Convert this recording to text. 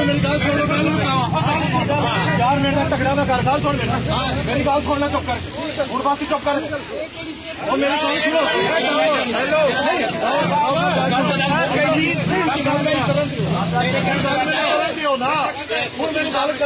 मेरी गल सुन लो, 4 मिनट का तकड़ा मैं कर गल सुन मेरी गल सुन लो, चुप कर हूँ बस चुप कर मेरी गल सुनो। ना हूँ मेरी गल कर